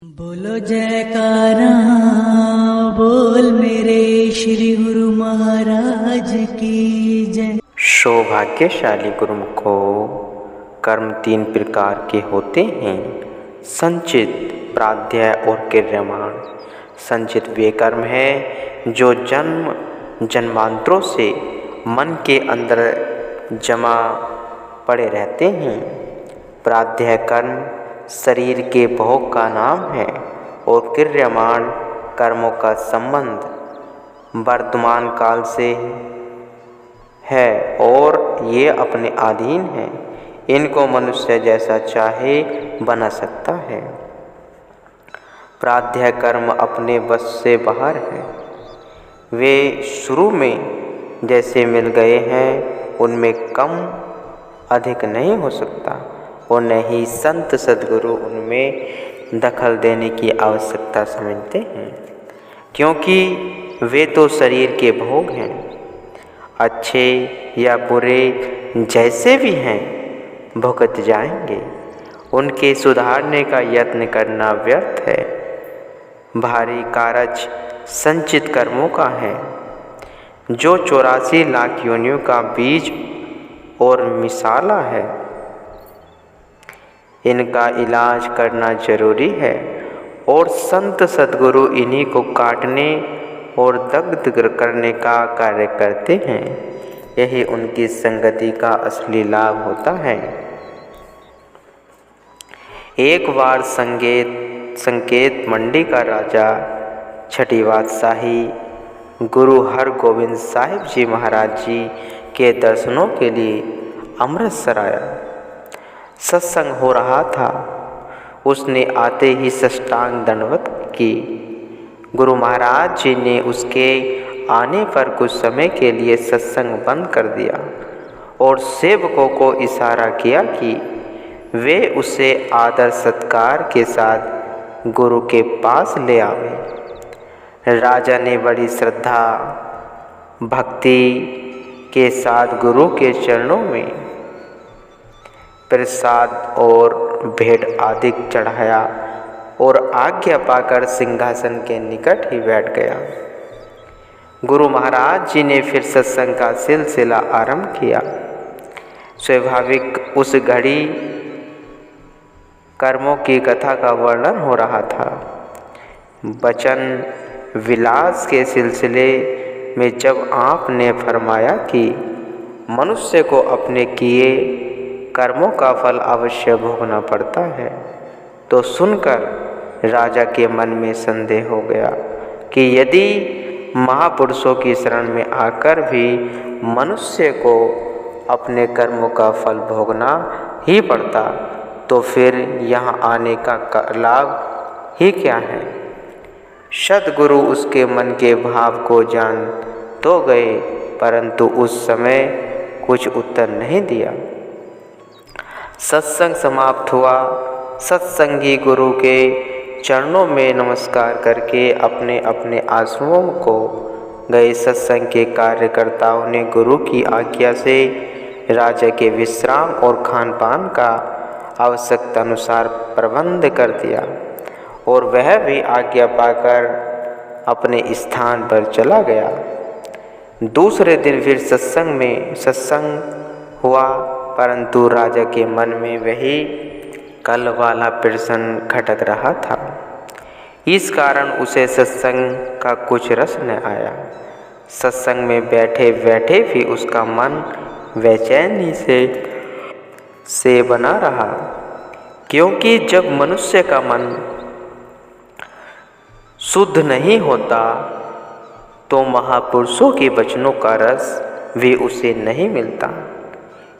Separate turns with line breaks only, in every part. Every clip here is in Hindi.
बोलो जयकारा बोल मेरे श्री गुरु महाराज की जय।
सौभाग्यशाली गुरुमुखो, कर्म तीन प्रकार के होते हैं, संचित, प्राध्याय और क्रियमाण। संचित वे कर्म हैं जो जन्म जन्मांतरों से मन के अंदर जमा पड़े रहते हैं। प्राध्याय कर्म शरीर के भोग का नाम है और क्रियमाण कर्मों का संबंध वर्तमान काल से है और ये अपने अधीन है। इनको मनुष्य जैसा चाहे बना सकता है। प्राध्याय कर्म अपने बस से बाहर है। वे शुरू में जैसे मिल गए हैं उनमें कम अधिक नहीं हो सकता और न ही संत सद्गुरु उनमें दखल देने की आवश्यकता समझते हैं, क्योंकि वे तो शरीर के भोग हैं। अच्छे या बुरे जैसे भी हैं भुगत जाएंगे। उनके सुधारने का यत्न करना व्यर्थ है। भारी कारज संचित कर्मों का है जो 84 लाख योनियों का बीज और मिसाला है। इनका इलाज करना जरूरी है और संत सद्गुरु इन्हीं को काटने और दग्ध करने का कार्य करते हैं। यही उनकी संगति का असली लाभ होता है। एक बार संकेत मंडी का राजा छठी बादशाही गुरु हरगोविंद साहिब जी महाराज जी के दर्शनों के लिए अमृतसर आया। सत्संग हो रहा था। उसने आते ही साष्टांग दंडवत की। गुरु महाराज जी ने उसके आने पर कुछ समय के लिए सत्संग बंद कर दिया और सेवकों को इशारा किया कि वे उसे आदर सत्कार के साथ गुरु के पास ले आवे। राजा ने बड़ी श्रद्धा भक्ति के साथ गुरु के चरणों में प्रसाद और भेंट आदि चढ़ाया और आज्ञा पाकर सिंहासन के निकट ही बैठ गया। गुरु महाराज जी ने फिर सत्संग का सिलसिला आरंभ किया। स्वाभाविक उस घड़ी कर्मों की कथा का वर्णन हो रहा था। वचन विलास के सिलसिले में जब आपने फरमाया कि मनुष्य को अपने किए कर्मों का फल अवश्य भोगना पड़ता है, तो सुनकर राजा के मन में संदेह हो गया कि यदि महापुरुषों की शरण में आकर भी मनुष्य को अपने कर्मों का फल भोगना ही पड़ता, तो फिर यहाँ आने का लाभ ही क्या है। सद्गुरु उसके मन के भाव को जान तो गए, परंतु उस समय कुछ उत्तर नहीं दिया। सत्संग समाप्त हुआ। सत्संगी गुरु के चरणों में नमस्कार करके अपने अपने आश्रमों को गए। सत्संग के कार्यकर्ताओं ने गुरु की आज्ञा से राजा के विश्राम और खान पान का आवश्यकता अनुसार प्रबंध कर दिया और वह भी आज्ञा पाकर अपने स्थान पर चला गया। दूसरे दिन फिर सत्संग हुआ, परंतु राजा के मन में वही कल वाला प्रश्न खटक रहा था। इस कारण उसे सत्संग का कुछ रस न आया। सत्संग में बैठे बैठे भी उसका मन बेचैनी से बना रहा, क्योंकि जब मनुष्य का मन शुद्ध नहीं होता तो महापुरुषों के वचनों का रस भी उसे नहीं मिलता।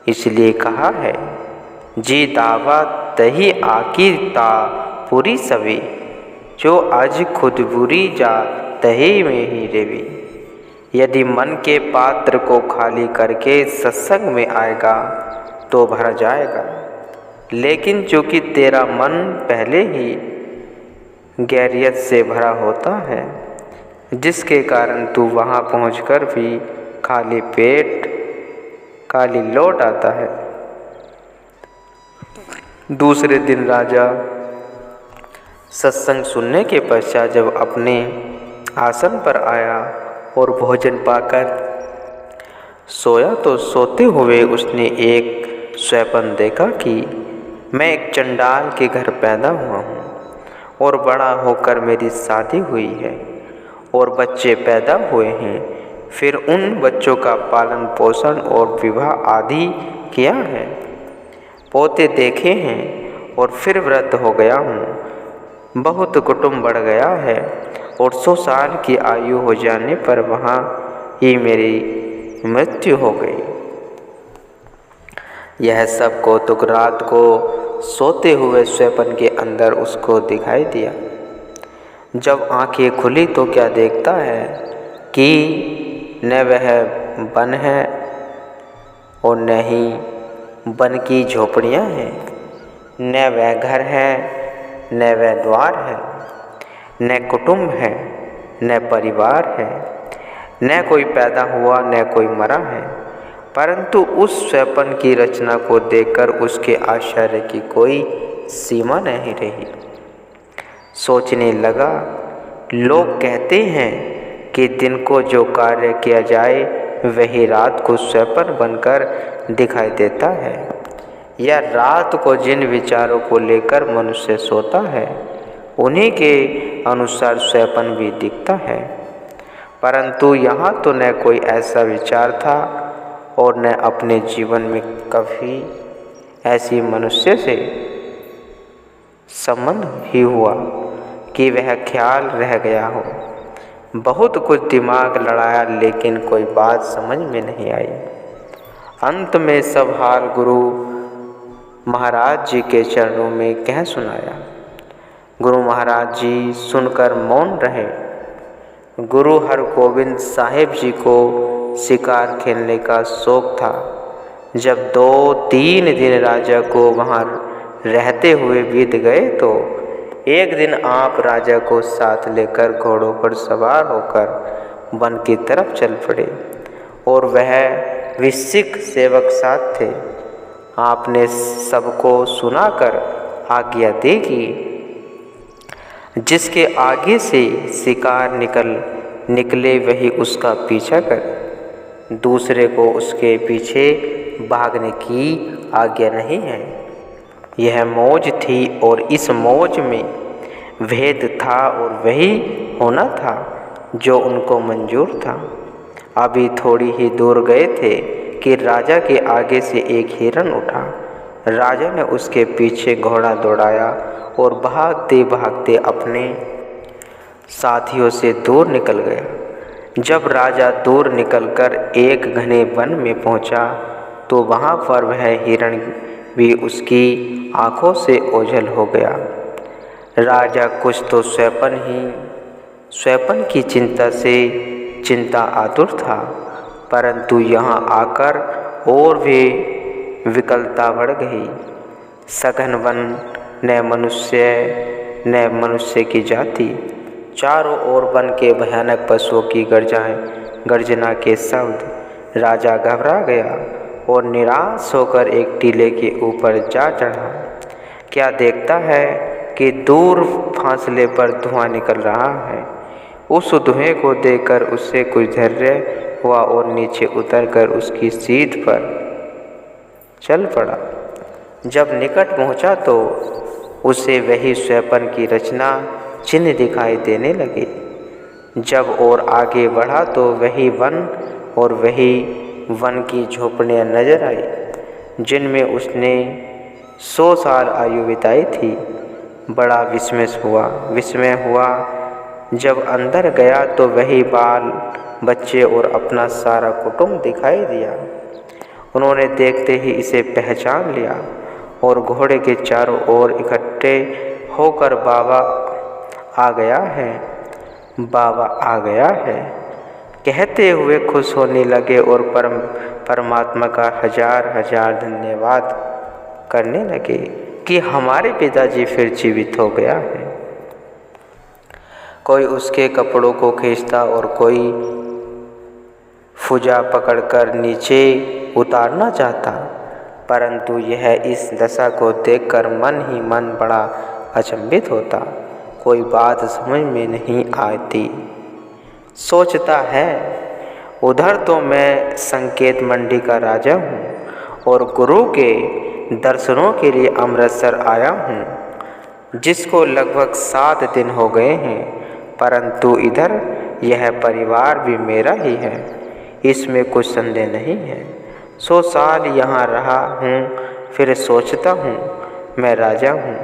इसलिए कहा है, जी दावा तही आकी ता पूरी सभी, जो आज खुद बुरी जा तही में ही रेवी। यदि मन के पात्र को खाली करके सत्संग में आएगा तो भर जाएगा, लेकिन चूँकि तेरा मन पहले ही गैरियत से भरा होता है, जिसके कारण तू वहाँ पहुँचकर भी खाली पेट खाली लौट आता है। दूसरे दिन राजा सत्संग सुनने के पश्चात जब अपने आसन पर आया और भोजन पाकर सोया तो सोते हुए उसने एक स्वप्न देखा कि मैं एक चंडाल के घर पैदा हुआ हूँ और बड़ा होकर मेरी शादी हुई है और बच्चे पैदा हुए हैं। फिर उन बच्चों का पालन पोषण और विवाह आदि किया है, पोते देखे हैं और फिर वृद्ध हो गया हूँ। बहुत कुटुंब बढ़ गया है और 100 साल की आयु हो जाने पर वहाँ ही मेरी मृत्यु हो गई। यह सब कौतुक रात को सोते हुए स्वप्न के अंदर उसको दिखाई दिया। जब आंखें खुली तो क्या देखता है कि न वह वन है और न ही वन की झोपड़ियाँ हैं, न वह घर है न वह द्वार है, न कुटुंब है न परिवार है, न कोई पैदा हुआ न कोई मरा है। परंतु उस स्वप्न की रचना को देखकर उसके आश्चर्य की कोई सीमा नहीं रही। सोचने लगा, लोग कहते हैं कि दिन को जो कार्य किया जाए वही रात को स्वप्न बनकर दिखाई देता है, या रात को जिन विचारों को लेकर मनुष्य सोता है उन्हीं के अनुसार स्वप्न भी दिखता है। परंतु यहाँ तो न कोई ऐसा विचार था और न अपने जीवन में कभी ऐसी मनुष्य से संबंध ही हुआ कि वह ख्याल रह गया हो। बहुत कुछ दिमाग लड़ाया लेकिन कोई बात समझ में नहीं आई। अंत में सब हाल गुरु महाराज जी के चरणों में कह सुनाया। गुरु महाराज जी सुनकर मौन रहे। गुरु हरगोविंद साहिब जी को शिकार खेलने का शौक था। जब 2-3 दिन राजा को वहाँ रहते हुए बीत गए तो एक दिन आप राजा को साथ लेकर घोड़ों पर सवार होकर वन की तरफ चल पड़े और वह विसिक सेवक साथ थे। आपने सबको सुनाकर आज्ञा दी कि जिसके आगे से शिकार निकले वही उसका पीछा करे, दूसरे को उसके पीछे भागने की आज्ञा नहीं है। यह मौज थी और इस मौज में भेद था और वही होना था जो उनको मंजूर था। अभी थोड़ी ही दूर गए थे कि राजा के आगे से एक हिरण उठा। राजा ने उसके पीछे घोड़ा दौड़ाया और भागते भागते अपने साथियों से दूर निकल गया। जब राजा दूर निकलकर एक घने वन में पहुंचा तो वहां पर वह हिरण भी उसकी आंखों से ओझल हो गया। राजा कुछ तो स्वप्न की चिंता आतुर था, परंतु यहाँ आकर और भी विकलता बढ़ गई। सघन वन, न मनुष्य की जाति, चारों ओर वन के भयानक पशुओं की गर्जना के शब्द। राजा घबरा गया और निराश होकर एक टीले के ऊपर जा चढ़ा। क्या देखता है कि दूर फासले पर धुआं निकल रहा है। उस धुएं को देखकर उससे कुछ धैर्य हुआ और नीचे उतरकर उसकी सीध पर चल पड़ा। जब निकट पहुंचा तो उसे वही स्वप्न की रचना चिन्ह दिखाई देने लगे। जब और आगे बढ़ा तो वही वन और वही वन की झोपड़ियाँ नजर आई जिनमें उसने 100 साल आयु बिताई थी। बड़ा विस्मय हुआ जब अंदर गया तो वही बाल बच्चे और अपना सारा कुटुंब दिखाई दिया। उन्होंने देखते ही इसे पहचान लिया और घोड़े के चारों ओर इकट्ठे होकर बाबा आ गया है कहते हुए खुश होने लगे और परमात्मा का हजार धन्यवाद करने लगे कि हमारे पिताजी फिर जीवित हो गया है। कोई उसके कपड़ों को खींचता और कोई फुजा पकड़कर नीचे उतारना चाहता, परंतु यह इस दशा को देखकर मन ही मन बड़ा अचंभित होता। कोई बात समझ में नहीं आती। सोचता है उधर तो मैं संकेत मंडी का राजा हूँ और गुरु के दर्शनों के लिए अमृतसर आया हूँ, जिसको लगभग 7 दिन हो गए हैं, परंतु इधर यह परिवार भी मेरा ही है, इसमें कुछ संदेह नहीं है। 100 साल यहाँ रहा हूँ, फिर सोचता हूँ मैं राजा हूँ,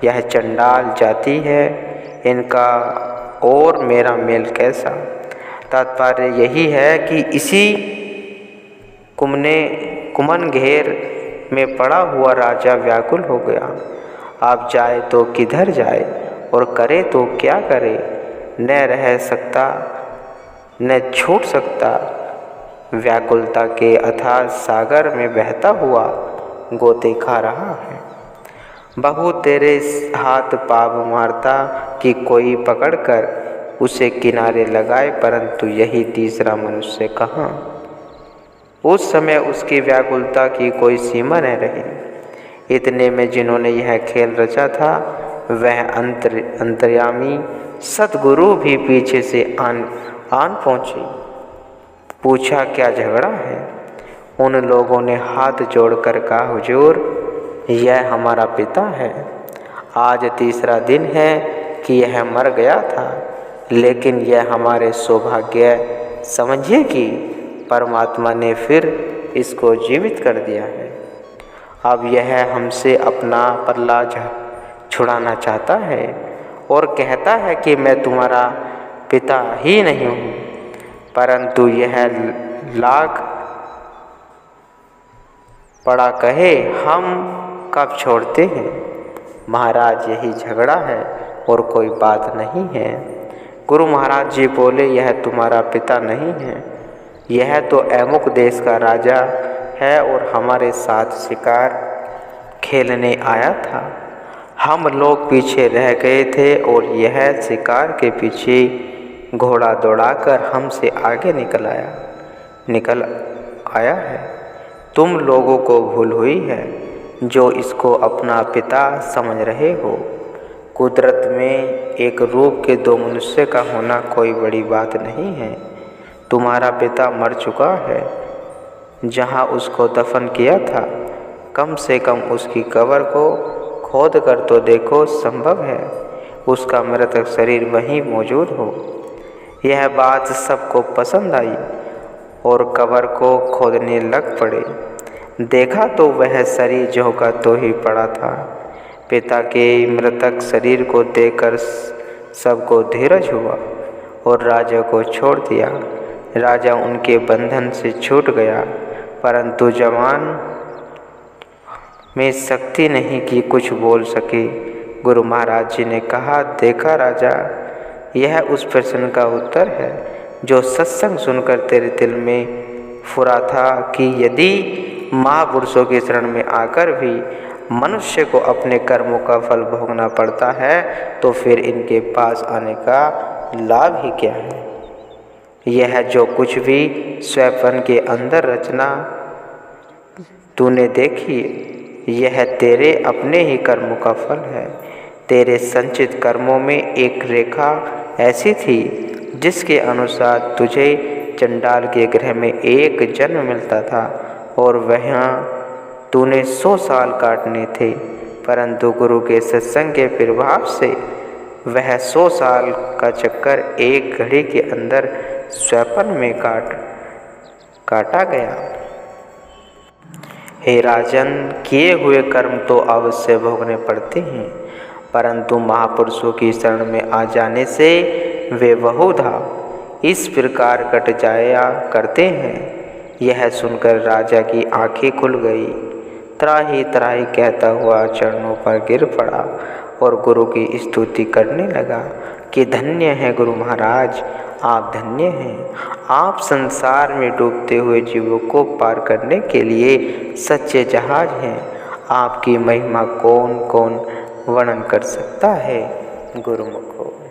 यह चंडाल जाति है, इनका और मेरा मेल कैसा। तात्पर्य यही है कि इसी कुमन घेर में पड़ा हुआ राजा व्याकुल हो गया। अब जाए तो किधर जाए और करे तो क्या करे, न रह सकता न छूट सकता। व्याकुलता के अथाह सागर में बहता हुआ गोते खा रहा है। बहू तेरे हाथ पाव मारता कि कोई पकड़कर उसे किनारे लगाए, परंतु यही तीसरा मनुष्य कहाँ। उस समय उसकी व्याकुलता की कोई सीमा न रही। इतने में जिन्होंने यह खेल रचा था वह अंतर्यामी सतगुरु भी पीछे से आन पहुँचे। पूछा क्या झगड़ा है। उन लोगों ने हाथ जोड़कर कहा, हुजूर यह हमारा पिता है। आज तीसरा दिन है कि यह मर गया था, लेकिन यह हमारे सौभाग्य समझिए कि परमात्मा ने फिर इसको जीवित कर दिया है। अब यह हमसे अपना पल्ला छुड़ाना चाहता है और कहता है कि मैं तुम्हारा पिता ही नहीं हूँ, परंतु यह लाख पड़ा कहे हम कब छोड़ते हैं। महाराज यही झगड़ा है और कोई बात नहीं है। गुरु महाराज जी बोले, यह तुम्हारा पिता नहीं है, यह तो अमुक देश का राजा है और हमारे साथ शिकार खेलने आया था। हम लोग पीछे रह गए थे और यह शिकार के पीछे घोड़ा दौड़ाकर हमसे आगे निकल आया है। तुम लोगों को भूल हुई है जो इसको अपना पिता समझ रहे हो। कुदरत में एक रूप के 2 मनुष्य का होना कोई बड़ी बात नहीं है। तुम्हारा पिता मर चुका है, जहाँ उसको दफन किया था कम से कम उसकी कब्र को खोद कर तो देखो, संभव है उसका मृतक शरीर वहीं मौजूद हो। यह बात सबको पसंद आई और कब्र को खोदने लग पड़े। देखा तो वह शरीर ज्यों का त्यों ही पड़ा था। पिता के मृतक शरीर को देखकर सबको धीरज हुआ और राजा को छोड़ दिया। राजा उनके बंधन से छूट गया, परंतु जवान में शक्ति नहीं कि कुछ बोल सके। गुरु महाराज जी ने कहा, देखा राजा, यह उस प्रश्न का उत्तर है जो सत्संग सुनकर तेरे दिल में फुरा था कि यदि महापुरुषों के शरण में आकर भी मनुष्य को अपने कर्मों का फल भोगना पड़ता है तो फिर इनके पास आने का लाभ ही क्या है। यह जो कुछ भी स्वयं के अंदर रचना तूने देखी, यह तेरे अपने ही कर्मों का फल है। तेरे संचित कर्मों में एक रेखा ऐसी थी जिसके अनुसार तुझे चंडाल के गृह में एक जन्म मिलता था और वहाँ तूने 100 साल काटने थे, परंतु गुरु के सत्संग के प्रभाव से वह 100 साल का चक्कर एक घड़ी के अंदर स्वयं में काटा गया। हे राजन, किए हुए कर्म तो अवश्य भोगने पड़ते हैं, परंतु महापुरुषों की शरण में आ जाने से वे बहुधा इस प्रकार कट जाया करते हैं। यह सुनकर राजा की आंखें खुल गई। त्राही त्राही कहता हुआ चरणों पर गिर पड़ा और गुरु की स्तुति करने लगा कि धन्य है गुरु महाराज, आप धन्य हैं। आप संसार में डूबते हुए जीवों को पार करने के लिए सच्चे जहाज हैं। आपकी महिमा कौन कौन वर्णन कर सकता है। गुरुमुख।